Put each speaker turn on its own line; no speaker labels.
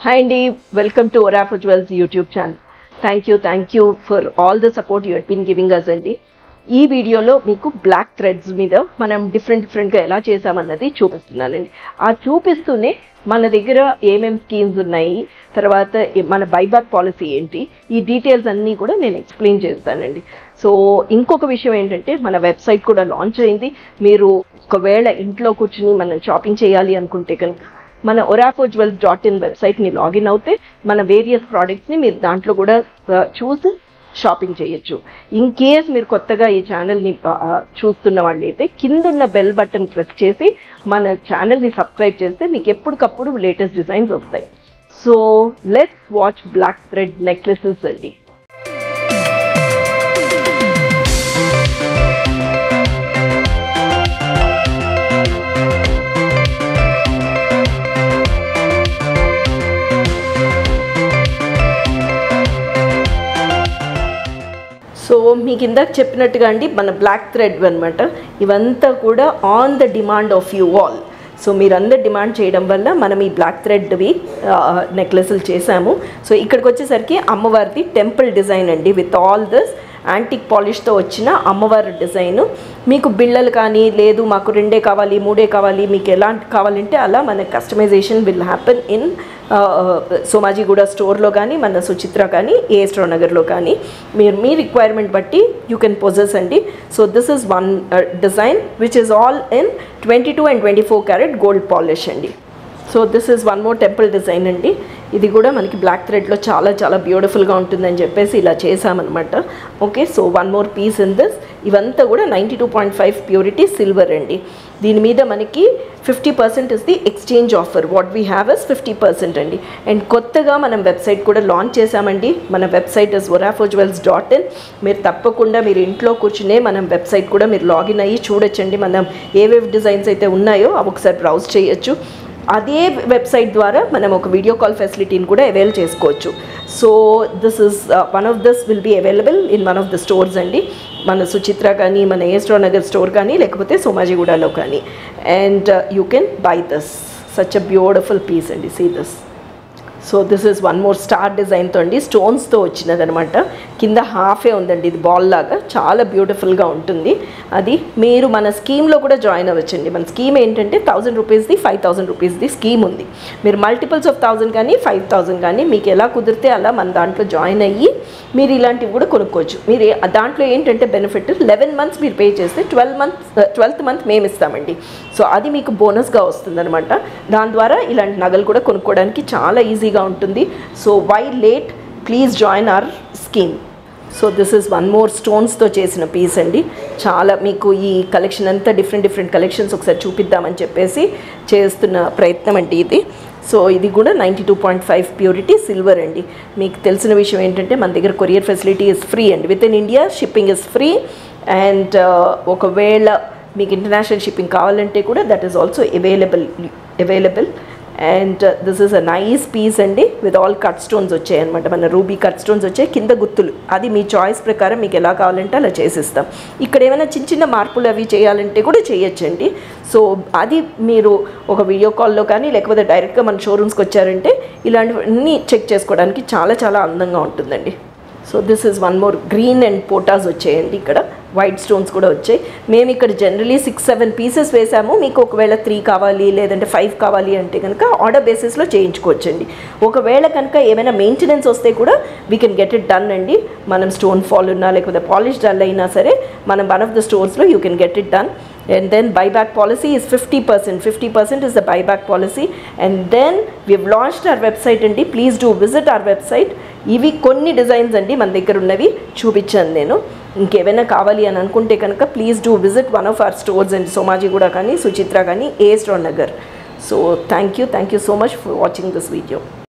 Hi Andy, welcome to Orafa Jewels YouTube channel. Thank you for all the support you have been giving us Andy. ఈ వీడియోలో మీకు black threads మీద మనం డిఫరెంట్గా ఎలా చేసామన్నది చూపిస్తున్నానండి. ఆ చూపిస్తూనే మన దగ్గర ఏమేం స్కీమ్స్ ఉన్నాయి, తర్వాత మన బైబ్యాక్ పాలసీ ఏంటి, ఈ డీటెయిల్స్ అన్నీ కూడా నేను ఎక్స్ప్లెయిన్ చేస్తానండి. సో ఇంకొక విషయం ఏంటంటే మన వెబ్సైట్ కూడా లాంచ్ అయింది. మీరు ఒకవేళ ఇంట్లో కూర్చుని మనం షాపింగ్ చేయాలి అనుకుంటే కనుక మన orafojewels.in వెబ్సైట్ని లాగిన్ అవుతే మన వేరియస్ ప్రోడక్ట్స్ని మీరు దాంట్లో కూడా చూసి షాపింగ్ చేయొచ్చు. ఇన్ కేస్ మీరు కొత్తగా ఈ ఛానల్ని చూస్తున్న వాళ్ళు అయితే కిందున్న బెల్ బటన్ ప్రెస్ చేసి మన ఛానల్ని సబ్స్క్రైబ్ చేస్తే మీకు ఎప్పటికప్పుడు లేటెస్ట్ డిజైన్స్ వస్తాయి. So let's watch black thread necklaces అండి. సో మీకు ఇందాక చెప్పినట్టుగా అండి మన బ్లాక్ థ్రెడ్ అనమాట, ఇవంతా కూడా on the demand of you all. So మీరందరు డిమాండ్ చేయడం వల్ల మనం ఈ బ్లాక్ థ్రెడ్వి నెక్లెస్లు చేసాము. సో ఇక్కడికి వచ్చేసరికి అమ్మవారిది టెంపుల్ డిజైన్ అండి, విత్ ఆల్ దిస్ యాంటిక్ పాలిష్తో వచ్చిన అమ్మవారి డిజైను. మీకు బిళ్ళలు కానీ లేదు మాకు 2 కావాలి 3 కావాలి, మీకు ఎలాంటి కావాలంటే అలా మన customization will happen in Somajiguda స్టోర్లో కానీ మన సుచిత్ర కానీ ఏఎస్ట్రో నగర్లో కానీ మీరు మీ రిక్వైర్మెంట్ బట్టి యూ కెన్ పొజెస్ అండి. So this is one design which is all in 22 and 24 carat gold polish అండి. So this is one more temple design అండి. ఇది కూడా మనకి బ్లాక్ థ్రెడ్లో చాలా బ్యూటిఫుల్గా ఉంటుందని చెప్పేసి ఇలా చేసామన్నమాట. Okay, so one more piece in this. ఇవంతా కూడా 92.5 ప్యూరిటీ సిల్వర్ అండి. దీని మీద మనకి 50% is the exchange offer. What we have is 50% అండి. అండ్ కొత్తగా మనం వెబ్సైట్ కూడా లాంచ్ చేసామండి. మన వెబ్సైట్ ఇస్ orafojewels.in. మీరు తప్పకుండా మీరు ఇంట్లో కూర్చునే మనం వెబ్సైట్ కూడా మీరు లాగిన్ అయ్యి చూడొచ్చండి. మనం ఏవేవి డిజైన్స్ అయితే ఉన్నాయో అవి ఒకసారి బ్రౌజ్ చేయొచ్చు. అదే వెబ్సైట్ ద్వారా మనం ఒక వీడియో కాల్ ఫెసిలిటీని కూడా అవైల్ చేసుకోవచ్చు. So this is one of this will be available in one of the stores అండి. మన సుచిత్ర కానీ మన ఏఎస్ట్రో నగర్ స్టోర్ కానీ లేకపోతే సోమాజిగూడలో కానీ. And you can buy this such a beautiful piece అండి. See this. So this is one more star డిజైన్తో అండి, స్టోన్స్తో వచ్చినదనమాట. కింద హాఫే ఉందండి, ఇది బాల్ లాగా చాలా బ్యూటిఫుల్గా ఉంటుంది. అది మీరు మన స్కీమ్లో కూడా జాయిన్ అవ్వచ్చండి. మన స్కీమ్ ఏంటంటే 1000 రూపీస్ది 5000 రూపీస్ది స్కీమ్ ఉంది. మీరు మల్టిపుల్స్ ఆఫ్ 1000 కానీ 5000 కానీ మీకు ఎలా కుదిరితే అలా మన దాంట్లో జాయిన్ అయ్యి మీరు ఇలాంటివి కూడా కొనుక్కోవచ్చు. మీరు దాంట్లో ఏంటంటే బెనిఫిట్ 11 months మీరు పే చేస్తే 12th month మేము ఇస్తామండి. సో అది మీకు బోనస్గా వస్తుందన్నమాట. దాని ద్వారా ఇలాంటి నగలు కూడా కొనుక్కోవడానికి చాలా ఈజీగా ఉంటుంది. So why late, please join our scheme. So this is one more స్టోన్స్తో చేసిన పీస్ అండి. చాలా మీకు ఈ కలెక్షన్ అంతా డిఫరెంట్ కలెక్షన్స్ ఒకసారి చూపిద్దామని చెప్పేసి చేస్తున్న ప్రయత్నం అండి ఇది. సో ఇది కూడా 92.5 ప్యూరిటీ సిల్వర్ అండి. మీకు తెలిసిన విషయం ఏంటంటే మన దగ్గర కొరియర్ ఫెసిలిటీ ఇస్ ఫ్రీ అండి. Within India shipping is free. And ఒకవేళ మీకు ఇంటర్నేషనల్ షిప్పింగ్ కావాలంటే కూడా that is also available. And this is a nice piece అండి, విత్ ఆల్ కట్ స్టోన్స్ వచ్చాయి అనమాట. మన రూబీ కట్ స్టోన్స్ వచ్చాయి, కింద గుత్తులు. అది మీ చాయిస్ ప్రకారం మీకు ఎలా కావాలంటే అలా చేసిస్తాం. ఇక్కడ ఏమైనా చిన్న మార్పులు అవి చేయాలంటే కూడా చేయొచ్చండి. సో అది మీరు ఒక వీడియో కాల్లో కానీ లేకపోతే డైరెక్ట్గా మన షోరూమ్స్కి వచ్చారంటే ఇలాంటివన్నీ చెక్ చేసుకోవడానికి చాలా అందంగా ఉంటుందండి. So this is one more green and పోటాస్ వచ్చాయండి. ఇక్కడ వైట్ స్టోన్స్ కూడా వచ్చాయి. మేము ఇక్కడ జనరలీ 6-7 పీసెస్ వేసాము. మీకు ఒకవేళ 3 కావాలి లేదంటే 5 కావాలి అంటే కనుక ఆర్డర్ బేసిస్లో చేయించుకోవచ్చండి. ఒకవేళ కనుక ఏమైనా మెయింటెనెన్స్ వస్తే కూడా we can get it done అండి. మనం స్టోన్ ఫాల్ ఉన్నా లేకపోతే పాలిష్ డల్ అయినా సరే మనం వన్ ఆఫ్ ద స్టోర్స్లో you can get it done. And then buyback policy is 50%. 50% is the buyback policy. And then we've launched our website అండి. Please do visit our website. ఇవి కొన్ని designs అండి మన దగ్గర ఉన్నవి చూపించాను నేను. ఇంకేమైనా కావాలి అని అనుకుంటే కనుక please do visit one of our stores అండి. సోమాజిగూడ కానీ సుచిత్ర కానీ AS Rao Nagar. So thank you so much for watching this video.